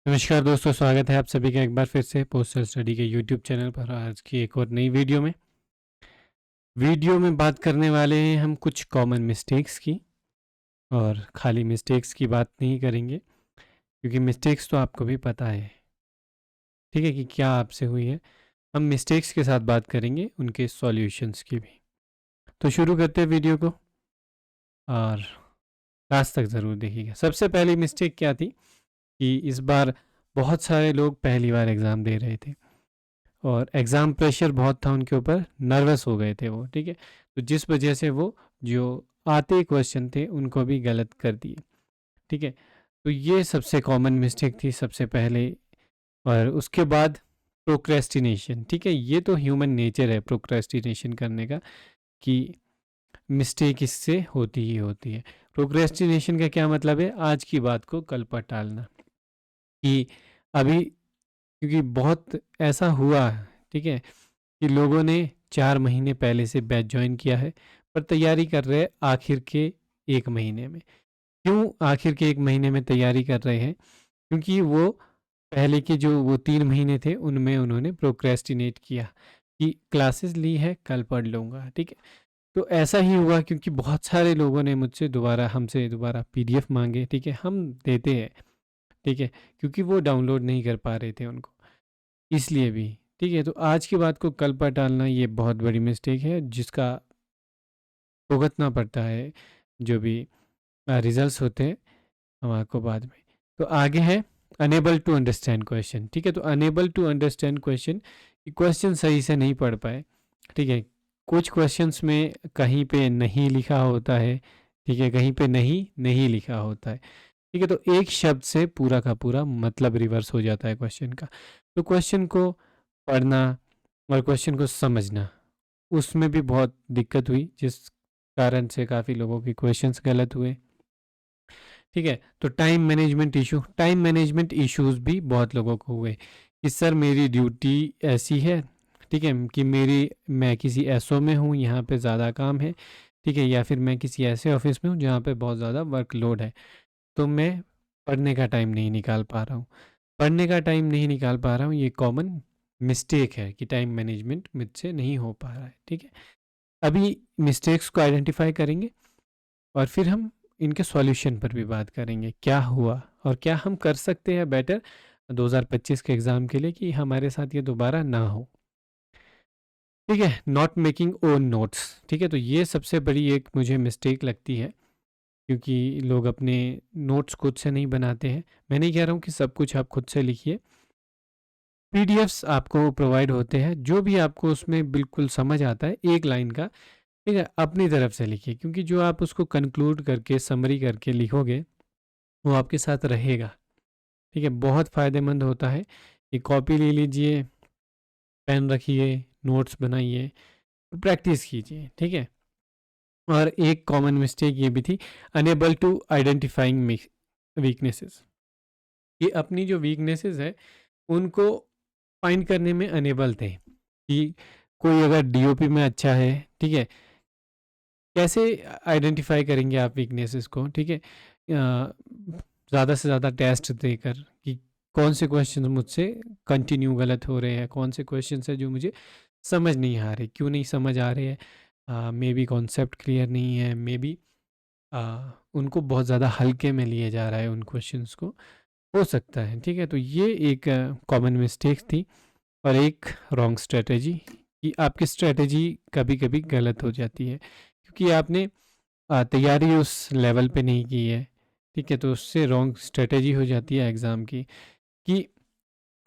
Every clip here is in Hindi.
नमस्कार दोस्तों, स्वागत है आप सभी का एक बार फिर से पोस्टल स्टडी के यूट्यूब चैनल पर। आज की एक और नई वीडियो में बात करने वाले हैं हम कुछ कॉमन मिस्टेक्स की। और खाली मिस्टेक्स की बात नहीं करेंगे, क्योंकि मिस्टेक्स तो आपको भी पता है, ठीक है, कि क्या आपसे हुई है। हम मिस्टेक्स के साथ बात करेंगे उनके सॉल्यूशंस की भी। तो शुरू करते हैं वीडियो को, और लास्ट तक ज़रूर देखिएगा। सबसे पहली मिस्टेक क्या थी कि इस बार बहुत सारे लोग पहली बार एग्ज़ाम दे रहे थे और एग्ज़ाम प्रेशर बहुत था उनके ऊपर, नर्वस हो गए थे वो, ठीक है। तो जिस वजह से वो जो आते क्वेश्चन थे उनको भी गलत कर दिए, ठीक है। तो ये सबसे कॉमन मिस्टेक थी सबसे पहले। और उसके बाद प्रोक्रेस्टिनेशन, ठीक है, ये तो ह्यूमन नेचर है प्रोक्रेस्टिनेशन करने का, कि मिस्टेक इससे होती ही होती है। प्रोक्रेस्टिनेशन का क्या मतलब है? आज की बात को कल पर टालना। कि अभी, क्योंकि बहुत ऐसा हुआ, ठीक है, कि लोगों ने 4 महीने पहले से बैच ज्वाइन किया है, पर तैयारी कर रहे हैं आखिर के 1 महीने में। क्यों आखिर के 1 महीने में तैयारी कर रहे हैं? क्योंकि वो पहले के जो वो 3 महीने थे उनमें उन्होंने प्रोक्रेस्टिनेट किया कि क्लासेस ली है, कल पढ़ लूँगा, ठीक है। तो ऐसा ही हुआ, क्योंकि बहुत सारे लोगों ने हमसे दोबारा पीडीएफ मांगे, ठीक है, हम देते हैं, ठीक है, क्योंकि वो डाउनलोड नहीं कर पा रहे थे उनको, इसलिए भी, ठीक है। तो आज की बात को कल पर टालना ये बहुत बड़ी मिस्टेक है, जिसका भुगतना पड़ता है, जो भी रिजल्ट्स होते हैं हमारे को बाद में। तो आगे है अनेबल टू अंडरस्टैंड क्वेश्चन, ठीक है। तो unable to understand question, question सही से नहीं पढ़ पाए, ठीक है। कुछ क्वेश्चंस में कहीं पे नहीं लिखा होता है, ठीक है, कहीं पे नहीं नहीं लिखा होता है, ठीक है। तो एक शब्द से पूरा का पूरा मतलब रिवर्स हो जाता है क्वेश्चन का। तो क्वेश्चन को पढ़ना और क्वेश्चन को समझना, उसमें भी बहुत दिक्कत हुई, जिस कारण से काफ़ी लोगों के क्वेश्चंस गलत हुए, ठीक है। तो टाइम मैनेजमेंट इश्यूज भी बहुत लोगों को हुए कि सर मेरी ड्यूटी ऐसी है, ठीक है, कि मैं किसी एसओ में हूँ, यहाँ पे ज़्यादा काम है, ठीक है, या फिर मैं किसी ऐसे ऑफिस में हूँ जहाँ पे बहुत ज़्यादा वर्कलोड है, तो मैं पढ़ने का टाइम नहीं निकाल पा रहा हूँ। पढ़ने का टाइम नहीं निकाल पा रहा हूँ, ये कॉमन मिस्टेक है कि टाइम मैनेजमेंट मुझसे नहीं हो पा रहा है, ठीक है। अभी मिस्टेक्स को आइडेंटिफाई करेंगे और फिर हम इनके सॉल्यूशन पर भी बात करेंगे, क्या हुआ और क्या हम कर सकते हैं बेटर 2025 के एग्ज़ाम के लिए, कि हमारे साथ ये दोबारा ना हो, ठीक है। नॉट मेकिंग ओन नोट्स, ठीक है, तो ये सबसे बड़ी एक मुझे मिस्टेक लगती है, क्योंकि लोग अपने नोट्स खुद से नहीं बनाते हैं। मैं नहीं कह रहा हूँ कि सब कुछ आप खुद से लिखिए, पीडीएफ्स आपको प्रोवाइड होते हैं, जो भी आपको उसमें बिल्कुल समझ आता है एक लाइन का, ठीक है, अपनी तरफ से लिखिए, क्योंकि जो आप उसको कंक्लूड करके समरी करके लिखोगे वो आपके साथ रहेगा, ठीक है। बहुत फ़ायदेमंद होता है कि कॉपी ले लीजिए, पेन रखिए, नोट्स बनाइए, प्रैक्टिस कीजिए, ठीक है। और एक कॉमन मिस्टेक ये भी थी, अनेबल टू आइडेंटिफाइंग वीकनेसेस, ये अपनी जो वीकनेसेस है उनको फाइंड करने में अनेबल थे, कि कोई अगर डीओपी में अच्छा है, ठीक है, कैसे आइडेंटिफाई करेंगे आप वीकनेसेस को, ठीक है। ज़्यादा से ज़्यादा टेस्ट देकर कि कौन से क्वेश्चन मुझसे कंटिन्यू गलत हो रहे हैं, कौन से क्वेश्चन है जो मुझे समझ नहीं आ रहे, क्यों नहीं समझ आ रहे हैं, मे बी कॉन्सेप्ट क्लियर नहीं है, मे बी उनको बहुत ज़्यादा हल्के में लिए जा रहा है उन क्वेश्चंस को, हो सकता है, ठीक है। तो ये एक कॉमन मिस्टेक थी, और एक रॉन्ग स्ट्रेटजी, कि आपकी स्ट्रेटजी कभी कभी गलत हो जाती है, क्योंकि आपने तैयारी उस लेवल पे नहीं की है, ठीक है। तो उससे रॉन्ग स्ट्रेटजी हो जाती है एग्ज़ाम की, कि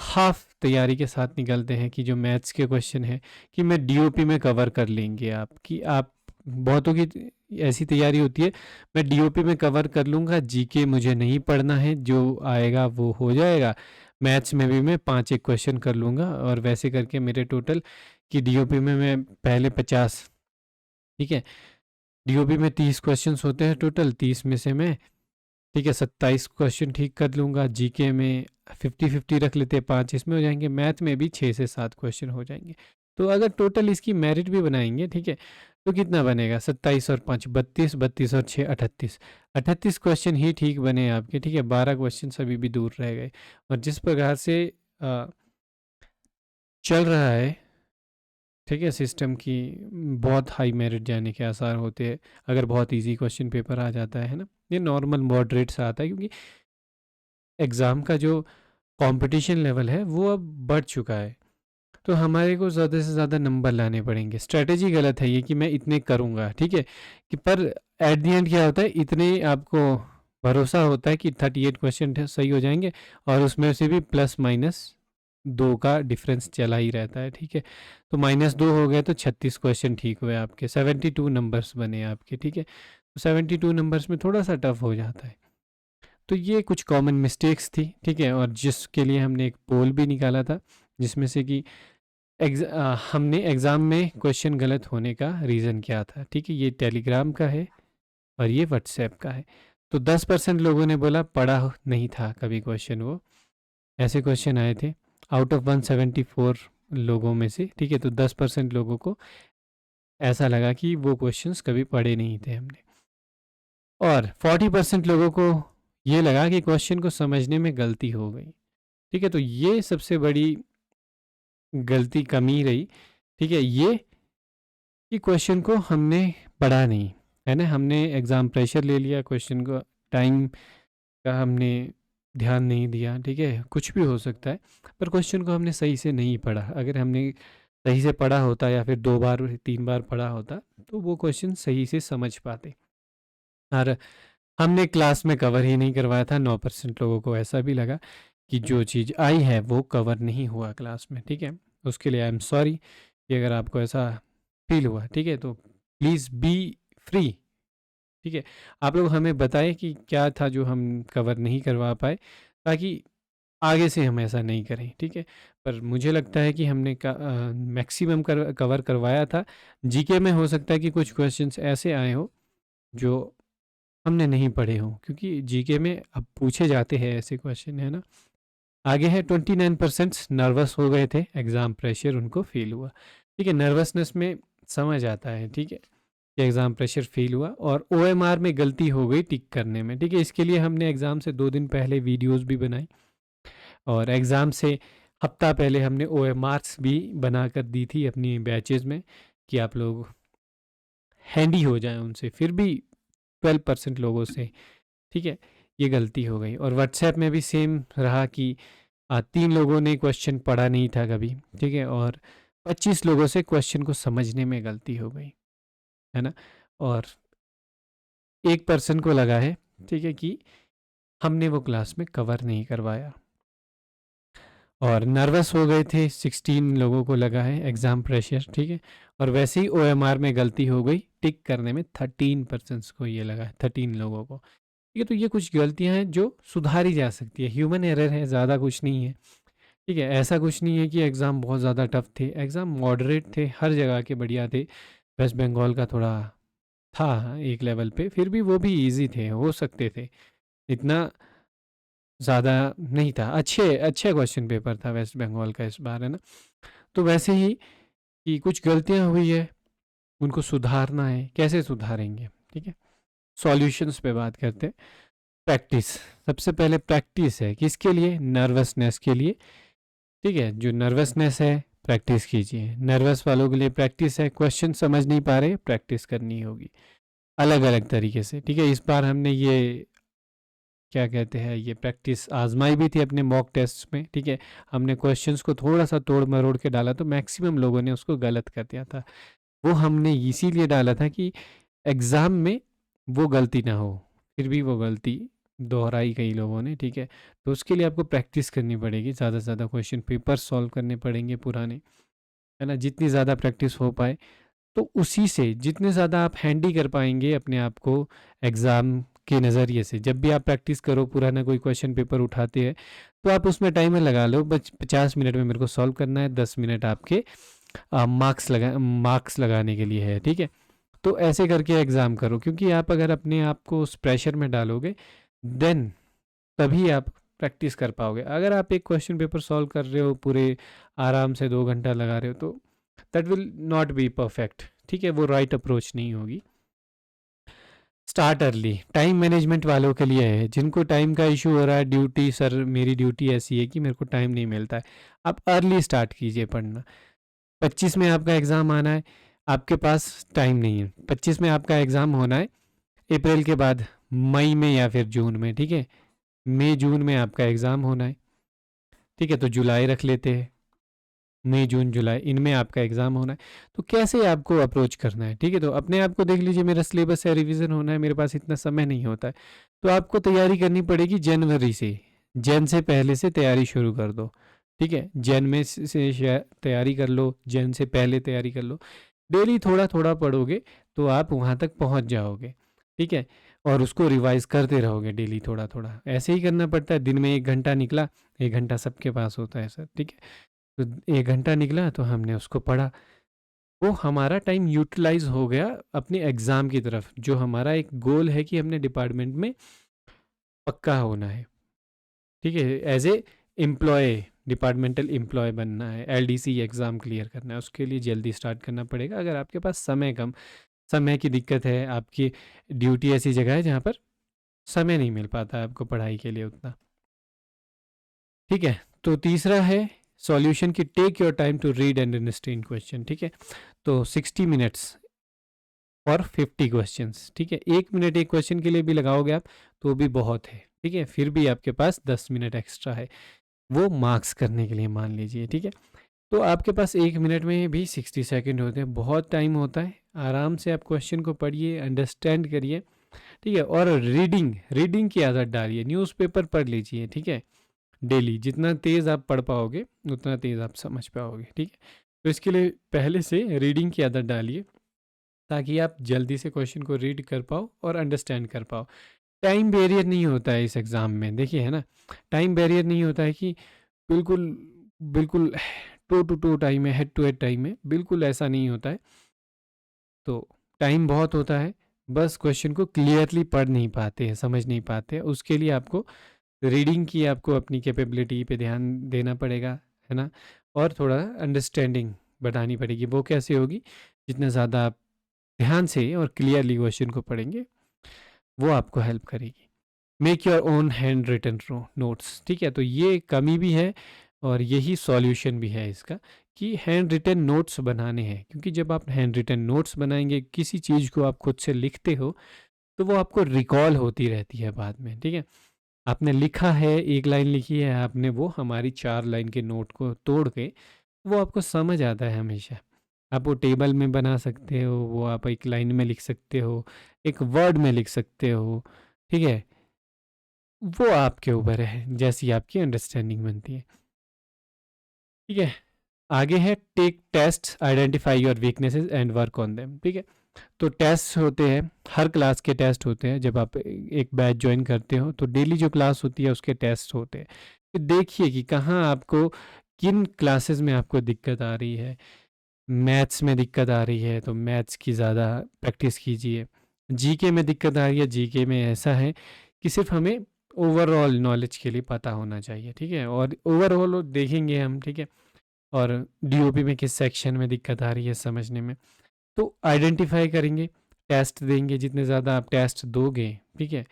हाफ तैयारी के साथ निकलते हैं, कि जो मैथ्स के क्वेश्चन है कि मैं डीओपी में कवर कर लेंगे आप, कि आप बहुतों की ऐसी तैयारी होती है, मैं डीओपी में कवर कर लूँगा, जीके मुझे नहीं पढ़ना है, जो आएगा वो हो जाएगा, मैथ्स में भी मैं 5 एक क्वेश्चन कर लूँगा, और वैसे करके मेरे टोटल कि डीओपी में मैं पहले 50, ठीक है, डीओपी में 30 क्वेश्चंस होते हैं टोटल, 30 में से मैं, ठीक है, 27 क्वेश्चन ठीक कर लूँगा, जीके में 50-50 रख लेते हैं, 5 इसमें हो जाएंगे, मैथ में भी 6 से 7 क्वेश्चन हो जाएंगे। तो अगर टोटल इसकी मेरिट भी बनाएंगे, ठीक है, तो कितना बनेगा? 27 और 5 32, 32 और 6 38, 38 क्वेश्चन ही ठीक बने आपके, ठीक है, 12 क्वेश्चन अभी भी दूर रह गए। और जिस प्रकार से चल रहा है, ठीक है, सिस्टम की बहुत हाई मेरिट जाने के आसार होते हैं अगर बहुत इजी क्वेश्चन पेपर आ जाता है ना। ये नॉर्मल मॉडरेट सा आता है क्योंकि एग्ज़ाम का जो कंपटीशन लेवल है वो अब बढ़ चुका है, तो हमारे को ज़्यादा से ज़्यादा नंबर लाने पड़ेंगे। स्ट्रेटेजी गलत है ये कि मैं इतने करूँगा, ठीक है, कि पर एट द एंड क्या होता है, इतने आपको भरोसा होता है कि 38 क्वेश्चन सही हो जाएंगे और उसमें से भी प्लस माइनस 2 का डिफरेंस चला ही रहता है, ठीक है। तो -2 हो गए तो 36 क्वेश्चन ठीक हुए आपके, 72 नंबर्स बने आपके, ठीक है। तो 72 नंबर्स में थोड़ा सा टफ हो जाता है। तो ये कुछ कॉमन मिस्टेक्स थी, ठीक है, और जिसके लिए हमने एक पोल भी निकाला था जिसमें से कि हमने एग्ज़ाम में क्वेश्चन गलत होने का रीज़न क्या था, ठीक है। ये टेलीग्राम का है और ये व्हाट्सएप का है। तो 10% लोगों ने बोला पढ़ा नहीं था कभी क्वेश्चन, वो ऐसे क्वेश्चन आए थे आउट ऑफ 174 लोगों में से, ठीक है। तो 10% लोगों को ऐसा लगा कि वो क्वेश्चंस कभी पढ़े नहीं थे हमने, और 40% लोगों को ये लगा कि क्वेश्चन को समझने में गलती हो गई, ठीक है। तो ये सबसे बड़ी गलती कमी रही, ठीक है, ये कि क्वेश्चन को हमने पढ़ा नहीं, है ना। हमने एग्ज़ाम प्रेशर ले लिया, क्वेश्चन को टाइम का हमने ध्यान नहीं दिया, ठीक है, कुछ भी हो सकता है, पर क्वेश्चन को हमने सही से नहीं पढ़ा। अगर हमने सही से पढ़ा होता या फिर 2 बार 3 बार पढ़ा होता तो वो क्वेश्चन सही से समझ पाते। और हमने क्लास में कवर ही नहीं करवाया था। 9% लोगों को ऐसा भी लगा कि जो चीज़ आई है वो कवर नहीं हुआ क्लास में, ठीक है। उसके लिए आई एम सॉरी कि अगर आपको ऐसा फील हुआ, ठीक है, तो प्लीज़ बी फ्री, ठीक है। आप लोग हमें बताएं कि क्या था जो हम कवर नहीं करवा पाए, ताकि आगे से हम ऐसा नहीं करें, ठीक है। पर मुझे लगता है कि हमने मैक्सिमम कवर करवाया था। जीके में हो सकता है कि कुछ क्वेश्चंस ऐसे आए हो जो हमने नहीं पढ़े हों, क्योंकि जीके में अब पूछे जाते हैं ऐसे क्वेश्चन, है ना। आगे है 29% नर्वस हो गए थे, एग्ज़ाम प्रेशर उनको फील हुआ, ठीक है। नर्वसनेस में समझ आता है, ठीक है, कि एग्ज़ाम प्रेशर फील हुआ। और ओएमआर में गलती हो गई टिक करने में, ठीक है। इसके लिए हमने एग्ज़ाम से 2 दिन पहले वीडियोस भी बनाई और एग्ज़ाम से हफ्ता पहले हमने ओएमआर्स भी बना कर दी थी अपनी बैचेस में कि आप लोग हैंडी हो जाएं उनसे। फिर भी 12% लोगों से, ठीक है, ये गलती हो गई। और व्हाट्सएप में भी सेम रहा कि 3 लोगों ने क्वेश्चन पढ़ा नहीं था कभी, ठीक है, और 25 लोगों से क्वेश्चन को समझने में गलती हो गई, है ना। और 1% को लगा है, ठीक है, कि हमने वो क्लास में कवर नहीं करवाया। और नर्वस हो गए थे 16 लोगों को लगा है एग्ज़ाम प्रेशर, ठीक है। और वैसे ही ओएमआर में गलती हो गई टिक करने में 13% को ये लगा है, 13 लोगों को, ठीक है। तो ये कुछ गलतियां हैं जो सुधारी जा सकती है, ह्यूमन एरर है, ज़्यादा कुछ नहीं है, ठीक है। ऐसा कुछ नहीं है कि एग्ज़ाम बहुत ज़्यादा टफ थे, एग्ज़ाम मॉडरेट थे, हर जगह के बढ़िया थे। वेस्ट बंगाल का थोड़ा था एक लेवल पे, फिर भी वो भी इजी थे, हो सकते थे, इतना ज़्यादा नहीं था। अच्छे अच्छे क्वेश्चन पेपर था वेस्ट बंगाल का इस बार, है ना। तो वैसे ही कि कुछ गलतियाँ हुई है, उनको सुधारना है, कैसे सुधारेंगे, ठीक है। सॉल्यूशंस पे बात करते हैं। प्रैक्टिस, सबसे पहले प्रैक्टिस है किसके लिए? नर्वसनेस के लिए, ठीक है। जो नर्वसनेस है प्रैक्टिस कीजिए, नर्वस वालों के लिए प्रैक्टिस है, क्वेश्चन समझ नहीं पा रहे प्रैक्टिस करनी होगी अलग अलग तरीके से, ठीक है। इस बार हमने ये क्या कहते हैं, ये प्रैक्टिस आजमाई भी थी अपने मॉक टेस्ट में, ठीक है। हमने क्वेश्चंस को थोड़ा सा तोड़ मरोड़ के डाला तो मैक्सिमम लोगों ने उसको गलत कर दिया था। वो हमने इसीलिए डाला था कि एग्ज़ाम में वो गलती ना हो, फिर भी वो गलती दोहराई कई लोगों ने, ठीक है। तो उसके लिए आपको प्रैक्टिस करनी पड़ेगी, ज़्यादा से ज़्यादा क्वेश्चन पेपर सॉल्व करने पड़ेंगे पुराने, है ना। जितनी ज़्यादा प्रैक्टिस हो पाए, तो उसी से जितने ज़्यादा आप हैंडी कर पाएंगे अपने आप को एग्ज़ाम के नज़रिए से। जब भी आप प्रैक्टिस करो, पुराना कोई क्वेश्चन पेपर उठाते हैं, तो आप उसमें टाइमर लगा लो, बस 50 मिनट में मेरे को सॉल्व करना है, 10 मिनट आपके मार्क्स लगाने के लिए है, ठीक है। तो ऐसे करके एग्ज़ाम करो, क्योंकि आप अगर अपने आप को उस प्रेशर में डालोगे देन तभी आप प्रैक्टिस कर पाओगे। अगर आप एक क्वेश्चन पेपर सॉल्व कर रहे हो पूरे आराम से 2 घंटा लगा रहे हो, तो that will not be perfect, ठीक है, वो राइट अप्रोच नहीं होगी। स्टार्ट अर्ली टाइम मैनेजमेंट वालों के लिए है, जिनको टाइम का इशू हो रहा है, ड्यूटी सर मेरी ड्यूटी ऐसी है कि मेरे को टाइम नहीं मिलता है, आप अर्ली स्टार्ट कीजिए पढ़ना। 25 में आपका एग्ज़ाम आना है, आपके पास टाइम नहीं है, 25 में आपका एग्ज़ाम होना है अप्रैल के बाद, मई में या फिर जून में, ठीक है, मई जून में आपका एग्ज़ाम होना है, ठीक है, तो जुलाई रख लेते हैं, मई जून जुलाई इनमें आपका एग्ज़ाम होना है। तो कैसे आपको अप्रोच करना है, ठीक है, तो अपने आप को देख लीजिए, मेरा सिलेबस है, रिवीजन होना है, मेरे पास इतना समय नहीं होता है, तो आपको तैयारी करनी पड़ेगी जनवरी से, जैन से पहले से तैयारी शुरू कर दो, ठीक है, जैन में से तैयारी कर लो, जैन से पहले तैयारी कर लो, डेली थोड़ा थोड़ा पढ़ोगे तो आप वहाँ तक पहुँच जाओगे, ठीक है, और उसको रिवाइज करते रहोगे डेली थोड़ा थोड़ा, ऐसे ही करना पड़ता है। दिन में 1 घंटा निकला, 1 घंटा सबके पास होता है सर, ठीक है, तो 1 घंटा निकला तो हमने उसको पढ़ा, वो हमारा टाइम यूटिलाइज हो गया अपने एग्ज़ाम की तरफ, जो हमारा एक गोल है कि हमने डिपार्टमेंट में पक्का होना है, ठीक है, as a employ, departmental employ बनना है, एलडीसी एग्ज़ाम क्लियर करना है, उसके लिए जल्दी स्टार्ट करना पड़ेगा। अगर आपके पास समय की दिक्कत है, आपकी ड्यूटी ऐसी जगह है जहाँ पर समय नहीं मिल पाता है आपको पढ़ाई के लिए उतना, ठीक है। तो तीसरा है सॉल्यूशन की take your time to read and understand question, ठीक है, तो 60 मिनट्स और 50 क्वेश्चंस, ठीक है, 1 मिनट एक क्वेश्चन के लिए भी लगाओगे आप तो भी बहुत है, ठीक है, फिर भी आपके पास 10 मिनट एक्स्ट्रा है वो मार्क्स करने के लिए मान लीजिए, ठीक है। तो आपके पास 1 मिनट में भी 60 सेकंड होते हैं, बहुत टाइम होता है, आराम से आप क्वेश्चन को पढ़िए, अंडरस्टैंड करिए, ठीक है, और रीडिंग की आदत डालिए, न्यूज़पेपर पढ़ लीजिए, ठीक है, डेली जितना तेज़ आप पढ़ पाओगे उतना तेज़ आप समझ पाओगे, ठीक है। तो इसके लिए पहले से रीडिंग की आदत डालिए ताकि आप जल्दी से क्वेश्चन को रीड कर पाओ और अंडरस्टैंड कर पाओ। टाइम बैरियर नहीं होता है इस एग्ज़ाम में, देखिए है ना, टाइम बैरियर नहीं होता है कि बिल्कुल बिल्कुल टू टू टू टाइम है, हेड टू हेड टाइम है, बिल्कुल ऐसा नहीं होता है। तो टाइम बहुत होता है, बस क्वेश्चन को क्लियरली पढ़ नहीं पाते हैं, समझ नहीं पाते हैं, उसके लिए आपको रीडिंग की आपको अपनी कैपेबिलिटी पे ध्यान देना पड़ेगा, है ना, और थोड़ा अंडरस्टैंडिंग बढ़ानी पड़ेगी। वो कैसे होगी, जितना ज़्यादा आप ध्यान से और क्लियरली क्वेश्चन को पढ़ेंगे वो आपको हेल्प करेगी। Make your own handwritten notes, ठीक है, तो ये कमी भी है और यही सॉल्यूशन भी है इसका, कि हैंड रिटन नोट्स बनाने हैं, क्योंकि जब आप हैंड रिटन नोट्स बनाएंगे, किसी चीज़ को आप खुद से लिखते हो तो वो आपको रिकॉल होती रहती है बाद में, ठीक है। आपने लिखा है, एक लाइन लिखी है आपने, वो हमारी 4 लाइन के नोट को तोड़ के वो आपको समझ आता है हमेशा। आप वो टेबल में बना सकते हो, वो आप एक लाइन में लिख सकते हो, एक वर्ड में लिख सकते हो, ठीक है, वो आपके ऊपर है, जैसी आपकी अंडरस्टैंडिंग बनती है, ठीक है। आगे है take test, identify your weaknesses and work on them, ठीक है। तो टेस्ट होते हैं, हर क्लास के टेस्ट होते हैं, जब आप एक बैच ज्वाइन करते हो तो डेली जो क्लास होती है उसके टेस्ट होते हैं, फिर देखिए कि कहाँ आपको, किन क्लासेस में आपको दिक्कत आ रही है। मैथ्स में दिक्कत आ रही है तो मैथ्स की ज़्यादा प्रैक्टिस कीजिए, जीके में दिक्कत आ रही है, जीके में ऐसा है कि सिर्फ हमें ओवरऑल नॉलेज के लिए पता होना चाहिए, ठीक है, और ओवरऑल देखेंगे हम, ठीक है, और डीओपी में किस सेक्शन में दिक्कत आ रही है समझने में, तो आइडेंटिफाई करेंगे, टेस्ट देंगे, जितने ज़्यादा आप टेस्ट दोगे, ठीक है,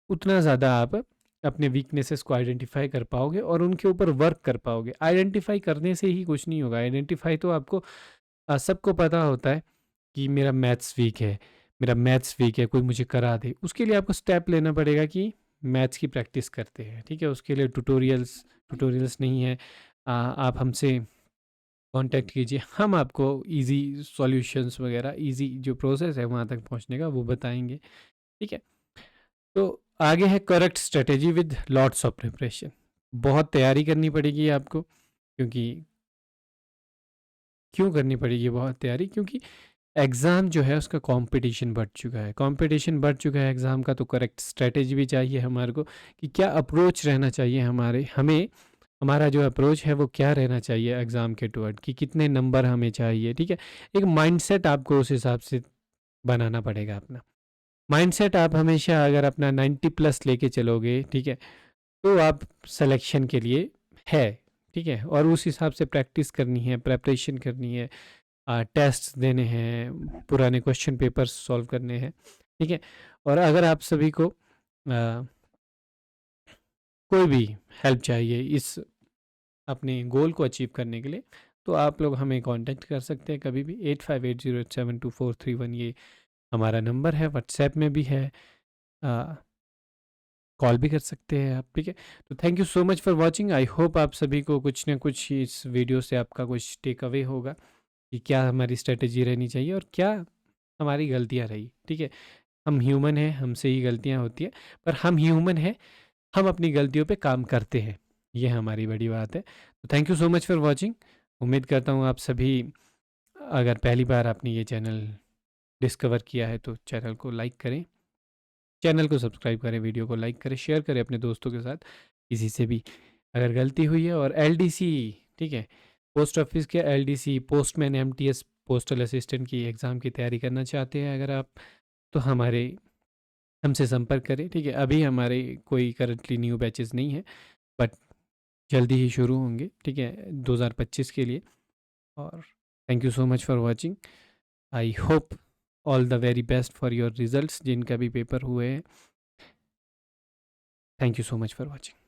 उतना ज़्यादा आप अपने वीकनेसेस को आइडेंटिफाई कर पाओगे और उनके ऊपर वर्क कर पाओगे। आइडेंटिफाई करने से ही कुछ नहीं होगा, आइडेंटिफाई तो आपको सबको पता होता है कि मेरा मैथ्स वीक है, कोई मुझे करा दे, उसके लिए आपको स्टेप लेना पड़ेगा कि मैथ्स की प्रैक्टिस करते हैं, ठीक है, उसके लिए ट्यूटोरियल्स नहीं है, आप हमसे कांटेक्ट कीजिए, हम आपको इजी सॉल्यूशंस वगैरह, इजी जो प्रोसेस है वहाँ तक पहुँचने का वो बताएंगे, ठीक है। तो आगे है correct strategy with lots of preparation, बहुत तैयारी करनी पड़ेगी आपको, क्योंकि क्यों करनी पड़ेगी बहुत तैयारी, क्योंकि एग्ज़ाम जो है उसका कंपटीशन बढ़ चुका है, एग्ज़ाम का, तो करेक्ट स्ट्रेटेजी भी चाहिए हमारे को, कि क्या अप्रोच रहना चाहिए हमें, हमारा जो अप्रोच है वो क्या रहना चाहिए एग्ज़ाम के टुवर्ड, कि कितने नंबर हमें चाहिए, ठीक है। एक माइंडसेट आपको उस हिसाब से बनाना पड़ेगा अपना माइंडसेट। आप हमेशा अगर अपना 90 प्लस लेके चलोगे, ठीक है, तो आप सिलेक्शन के लिए है, ठीक है, और उस हिसाब से प्रैक्टिस करनी है, प्रेपरेशन करनी है, टेस्ट देने हैं, पुराने क्वेश्चन पेपर्स सॉल्व करने हैं, ठीक है। और अगर आप सभी को कोई भी हेल्प चाहिए इस अपने गोल को अचीव करने के लिए, तो आप लोग हमें कांटेक्ट कर सकते हैं कभी भी। 8580872431 ये हमारा नंबर है, व्हाट्सएप में भी है, कॉल भी कर सकते हैं आप, ठीक है। तो thank you so much for watching. I hope आप सभी को कुछ ना कुछ इस वीडियो से आपका कुछ टेक अवे होगा कि क्या हमारी स्ट्रेटेजी रहनी चाहिए और क्या हमारी गलतियाँ रही, ठीक है। हम ह्यूमन हैं, हमसे ही गलतियाँ होती हैं, पर हम ह्यूमन हैं, हम अपनी गलतियों पे काम करते हैं, ये हमारी बड़ी बात है। तो thank you so much for watching. उम्मीद करता हूँ आप सभी, अगर पहली बार आपने ये चैनल डिस्कवर किया है तो चैनल को लाइक करें, चैनल को सब्सक्राइब करें, वीडियो को लाइक करें, शेयर करें अपने दोस्तों के साथ, किसी से भी अगर गलती हुई है। और एलडीसी, ठीक है, पोस्ट ऑफिस के LDC, postman, MTS, postal assistant की एग्ज़ाम की तैयारी करना चाहते हैं अगर आप, तो हमारे हमसे संपर्क करें, ठीक है। अभी हमारे कोई करंटली न्यू बैचेस नहीं है, बट जल्दी ही शुरू होंगे, ठीक है, 2025 के लिए। और thank you so much for watching. I hope all the very best for your results, जिनका भी पेपर हुए हैं। Thank you so much for watching.